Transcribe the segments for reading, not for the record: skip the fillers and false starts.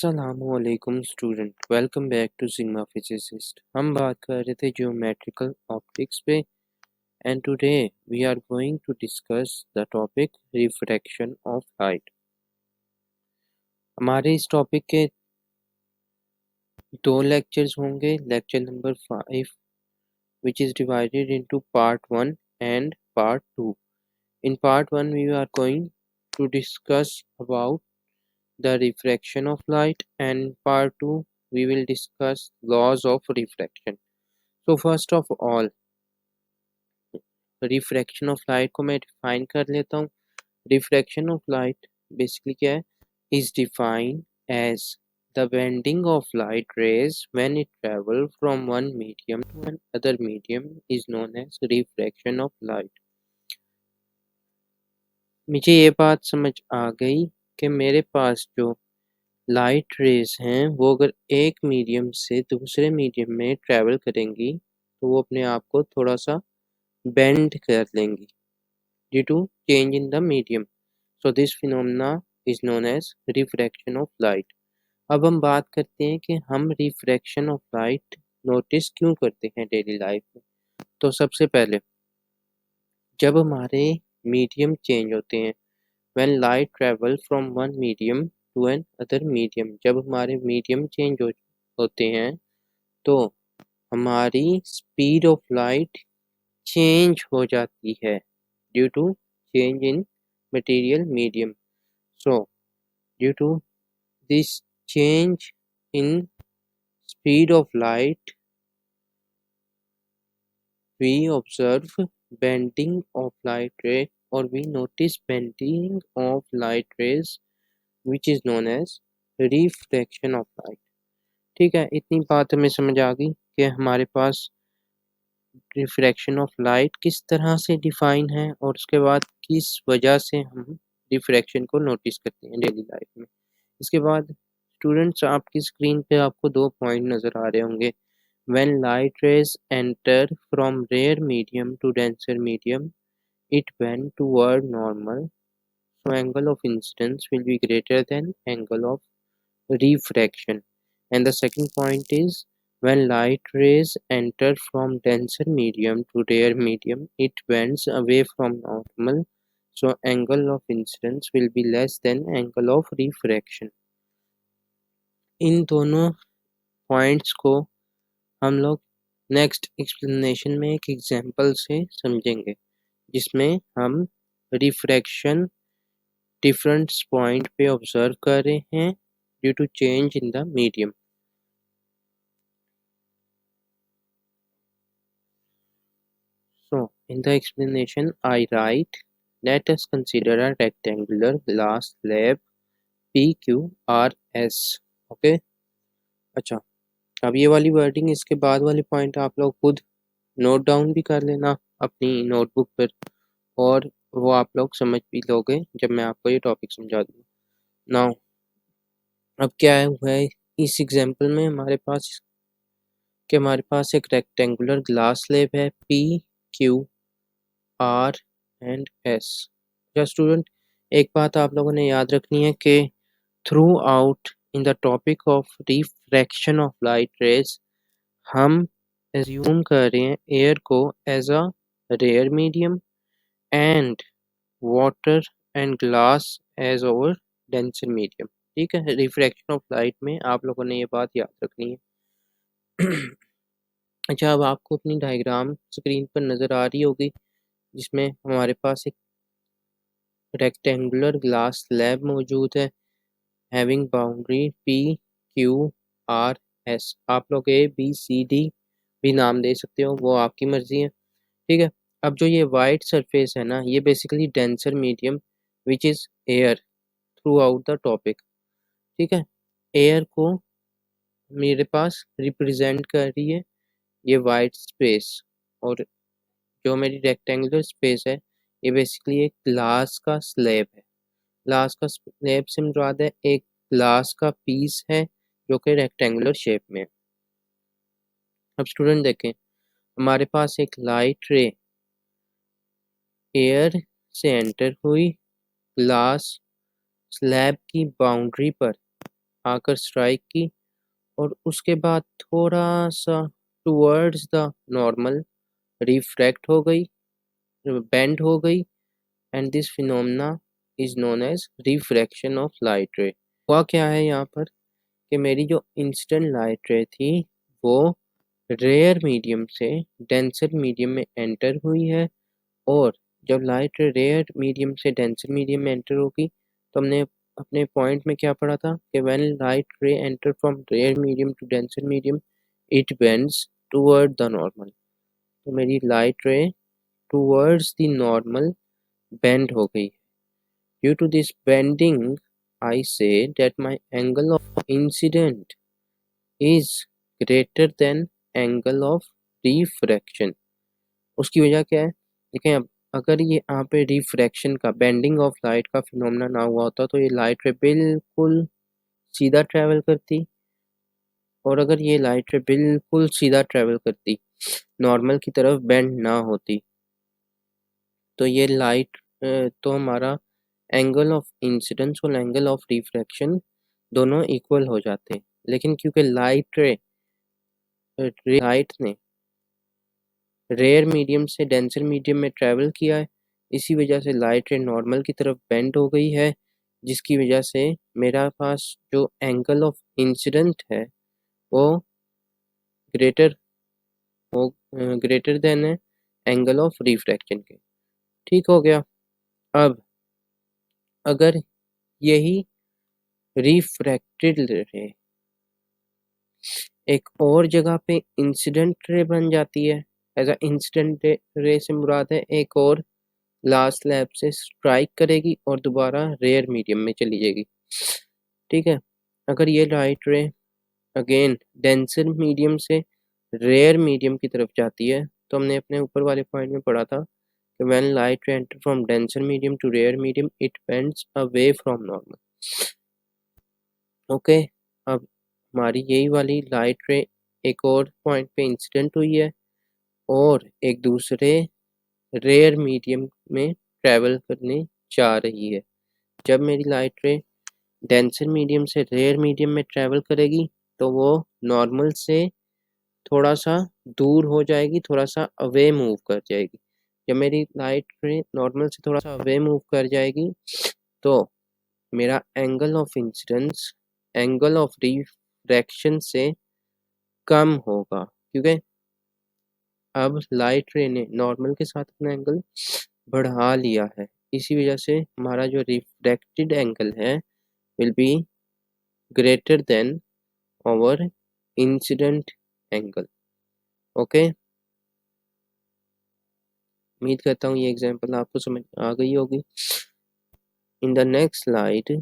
अस्सलामुअलैकुम student, welcome back to Sigma physicist. हम बात कर रहे थे ज्योमेट्रिकल ऑप्टिक्स पे and today we are going to discuss the topic refraction of light. हमारे इस टॉपिक के दो लेक्चर्स होंगे। Lecture number 5 which is divided into part 1 and part 2. In part 1 we are going to discuss about the refraction of light, and part 2 we will discuss laws of refraction. So first of all, refraction of light को मैं define कर लेता हूँ। Refraction of light basically क्या है? Is defined as the bending of light rays when it travel from one medium to another medium is known as refraction of light. मुझे ये बात समझ आ गई कि मेरे पास जो लाइट रेज हैं वो अगर एक मीडियम से दूसरे मीडियम में ट्रेवल करेंगी तो वो अपने आप को थोड़ा सा बेंड कर लेंगी due to change in the medium. So this phenomena is known as refraction of light. अब हम बात करते हैं कि हम रिफ्रैक्शन ऑफ लाइट नोटिस क्यों करते हैं डेली लाइफ में। तो सबसे पहले जब हमारे मीडियम चेंज होते हैं, when light travel from one medium to an other medium, जब हमारे मीडियम चेंज होते हैं तो हमारी स्पीड ऑफ लाइट चेंज हो जाती है due to change in material medium. So due to this change in speed of light, we observe bending of light ray, or we notice bending of light rays, which is known as refraction of light. ठीक है, इतनी बात हमें समझ आ गई कि हमारे पास refraction of light किस तरह से डिफाइन है और उसके बाद किस वजह से हम रिफ्रैक्शन को नोटिस करते हैं डेली लाइफ में। इसके बाद स्टूडेंट्स, आपकी स्क्रीन पे आपको दो पॉइंट नज़र आ रहे होंगे। When light rays enter from rare medium to denser medium, it bend toward normal, so angle of incidence will be greater than angle of refraction. And the second point is, when light rays enter from denser medium to rare medium, it bends away from normal, so angle of incidence will be less than angle of refraction. इन दोनों points को हम लोग next explanation में एक example से समझेंगे, जिसमें हम रिफ्रैक्शन डिफरेंट पॉइंट पे ऑब्जर्व कर रहे हैं due to change in the medium. So in the explanation I write, let us consider a rectangular glass slab PQRS. Okay, अच्छा, अब ये वाली वर्डिंग, इसके बाद वाले पॉइंट आप लोग खुद नोट डाउन भी कर लेना अपनी नोटबुक पर, और वो आप लोग समझ भी लोगे जब मैं आपको ये टॉपिक समझा दूँगा। नाउ अब क्या हुआ है इस एग्जांपल में, हमारे पास एक रेक्टेंगुलर ग्लास स्लैब है PQR एंड S। या स्टूडेंट, एक बात आप लोगों ने याद रखनी है कि throughout in the topic of refraction of light rays हम एज्यूम कर रहे हैं एयर को as a rare medium and water and glass as over denser medium. ठीक है, रिफ्रैक्शन ऑफ लाइट में आप लोगों ने ये बात याद रखनी है। अच्छा, अब आपको अपनी डायग्राम स्क्रीन पर नज़र आ रही होगी, जिसमें हमारे पास एक रेक्टेंगुलर ग्लास स्लैब मौजूद है हैविंग बाउंड्री PQRS। आप लोग ABCD भी नाम दे सकते हो, वो आपकी मर्जी है। ठीक है, अब जो ये वाइट सरफेस है ना, ये basically denser medium which is air through out the topic. ठीक है, एयर को मेरे पास रिप्रेजेंट कर रही है ये वाइट स्पेस, और जो मेरी रेक्टेंगुलर स्पेस है ये बेसिकली एक ग्लास का स्लैब है। ग्लास का स्लैब से मुराद है एक ग्लास का पीस है जो कि रेक्टेंगुलर शेप में है। अब स्टूडेंट देखें, हमारे पास एक लाइट रे एयर से एंटर हुई, ग्लास स्लैब की बाउंड्री पर आकर स्ट्राइक की और उसके बाद थोड़ा सा टुवर्ड्स द नॉर्मल रिफ्रैक्ट हो गई, बेंड हो गई, and this phenomena is known as refraction of light ray. हुआ क्या है यहाँ पर कि मेरी जो इंसिडेंट लाइट रे थी वो रेयर मीडियम से डेंसर मीडियम में एंटर हुई है, और जब लाइट रेयर मीडियम से डेंसर मीडियम में एंटर होगी तो हमने अपने पॉइंट में क्या पढ़ा था कि when light ray enter from rare medium to denser medium it bends toward the normal. तो मेरी लाइट रे टुवर्ड्स द नॉर्मल बेंड हो गई। Due to this bending I say that my angle of incident is greater than angle of refraction. उसकी वजह क्या है, देखें अब अगर ये यहाँ पे रिफ्रैक्शन का, बेंडिंग ऑफ लाइट का फिनोमेना ना हुआ होता तो ये लाइट रे बिल्कुल सीधा ट्रेवल करती, और अगर ये लाइट रे बिल्कुल सीधा ट्रेवल करती, नॉर्मल की तरफ बेंड ना होती, तो ये लाइट तो हमारा एंगल ऑफ इंसिडेंस और एंगल ऑफ रिफ्रैक्शन दोनों इक्वल हो जाते। लेकिन क्योंकि लाइट ने रेयर मीडियम से डेंसर मीडियम में ट्रेवल किया है, इसी वजह से लाइट रे नॉर्मल की तरफ बेंड हो गई है, जिसकी वजह से मेरा पास जो एंगल ऑफ इंसिडेंट है वो ग्रेटर हो ग्रेटर देन है एंगल ऑफ रिफ्रैक्शन के। ठीक हो गया। अब अगर यही रिफ्रैक्टेड रे एक और जगह पे इंसिडेंट रे बन जाती है, एज अ इंसिडेंट रे से मुराद है एक और लास्ट लैब से स्ट्राइक करेगी और दोबारा रेयर मीडियम में चली जाएगी। ठीक है, अगर ये लाइट रे अगेन डेंसर मीडियम से रेयर मीडियम की तरफ जाती है, तो हमने अपने ऊपर वाले पॉइंट में पढ़ा था कि when light ray enter from denser medium to rare medium it bends away from normal. Okay, अब हमारी यही वाली लाइट रे एक और पॉइंट पे इंसिडेंट हुई है और एक दूसरे रेयर मीडियम में ट्रेवल करने जा रही है। जब मेरी लाइट रे डेंसर मीडियम से रेयर मीडियम में ट्रेवल करेगी तो वो नॉर्मल से थोड़ा सा दूर हो जाएगी, थोड़ा सा अवे मूव कर जाएगी। जब मेरी लाइट रे नॉर्मल से थोड़ा सा अवे मूव कर जाएगी तो मेरा angle of incidence angle of refraction से कम होगा, क्योंकि अब लाइट रे ने नॉर्मल के साथ अपना एंगल बढ़ा लिया है। इसी वजह से हमारा जो रिफ्रैक्टेड एंगल है will be greater than our incident angle. Okay, उम्मीद करता हूँ ये एग्जांपल आपको समझ आ गई होगी। In the next slide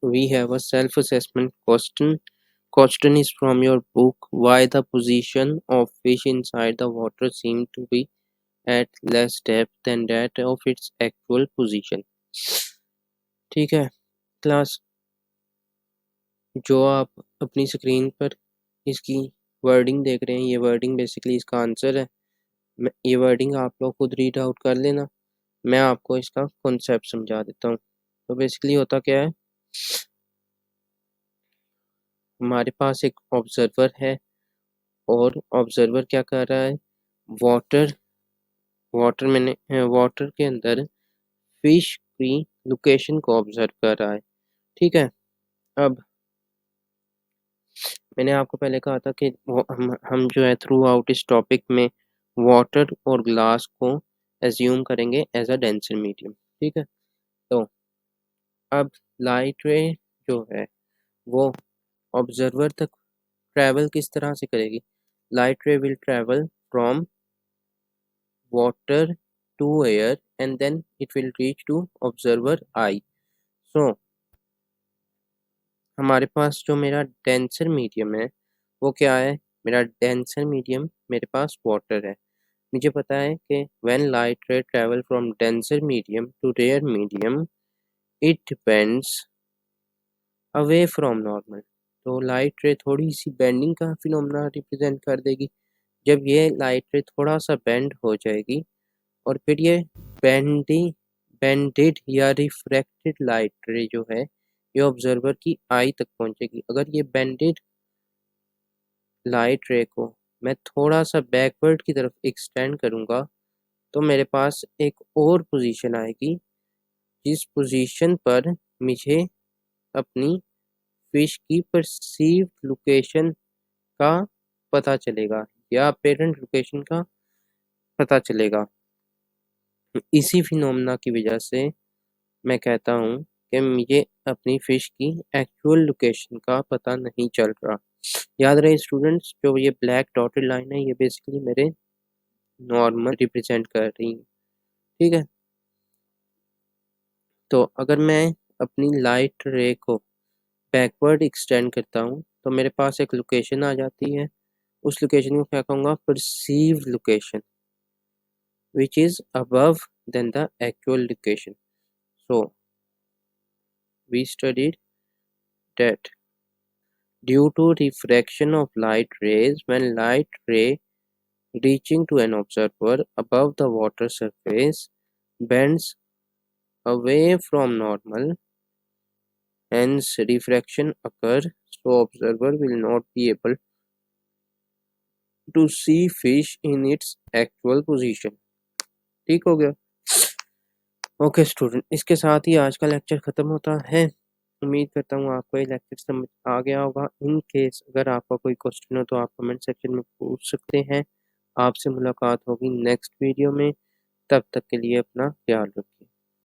we have a self-assessment question. Question is from your book, Why the Position of Fish Inside the Water Seem to be at less depth than that of its actual position. ठीक है class, जो आप अपनी screen पर इसकी wording देख रहे हैं, ये वर्डिंग बेसिकली इसका आंसर है। ये वर्डिंग आप लोग खुद रीड आउट कर लेना, मैं आपको इसका कॉन्सेप्ट समझा देता हूँ। तो बेसिकली होता क्या है, हमारे पास एक ऑब्जर्वर है और ऑब्जर्वर क्या कर रहा है, वाटर वाटर के अंदर फिश की लोकेशन को ऑब्जर्व कर रहा है। ठीक है, अब मैंने आपको पहले कहा था कि हम जो है थ्रू आउट इस टॉपिक में वाटर और ग्लास को एज्यूम करेंगे एज अ डेंसर मीडियम। ठीक है, तो अब लाइट रे जो है वो ऑब्जर्वर तक ट्रैवल किस तरह से करेगी। लाइट रे will travel from water to air and then it will reach to observer eye. So हमारे पास जो मेरा डेंसर मीडियम है वो क्या है, मेरा डेंसर मीडियम मेरे पास वाटर है। मुझे पता है कि when light ray travel from denser medium to rare medium it bends away from normal। तो लाइट रे थोड़ी सी बेंडिंग का फिनोमेना रिप्रेजेंट कर देगी। जब ये लाइट रे थोड़ा सा बेंड हो जाएगी और फिर ये बेंडी बेंडेड या रिफ्रैक्टेड लाइट रे जो है ये ऑब्जर्वर की आई तक पहुंचेगी। अगर ये बेंडेड लाइट रे को मैं थोड़ा सा बैकवर्ड की तरफ एक्सटेंड करूंगा तो मेरे पास एक और पोजीशन आएगी, जिस पोजीशन पर मुझे अपनी फिश की परसीव्ड लोकेशन का पता चलेगा या पेरेंट लोकेशन का पता चलेगा। इसी फिनोमेना की वजह से मैं कहता हूँ कि मुझे अपनी फिश की एक्चुअल लोकेशन का पता नहीं चल रहा। याद रहे स्टूडेंट्स, जो ये ब्लैक डॉटेड लाइन है ये बेसिकली मेरे नॉर्मल रिप्रेजेंट कर रही है। ठीक है, तो अगर मैं अपनी लाइट रे को बैकवर्ड एक्सटेंड करता हूँ तो मेरे पास एक लोकेशन आ जाती है। उस लोकेशन को क्या कहूँगा, perceived location, which is above than the actual location. So we studied that due to refraction of light rays, when light ray reaching to an observer above the water surface bends away from normal, hence refraction occurs, so observer will not be able to see fish in its actual position. ठीक हो गया? Okay student, इसके साथ ही आज का lecture ख़त्म होता है। उम्मीद करता हूँ आपको ये लेक्चर समझ आ गया होगा। इन केस अगर आपका कोई क्वेश्चन हो तो आप कमेंट सेक्शन में पूछ सकते हैं। आपसे मुलाकात होगी नेक्स्ट वीडियो में। तब तक के लिए अपना ख्याल रखिए।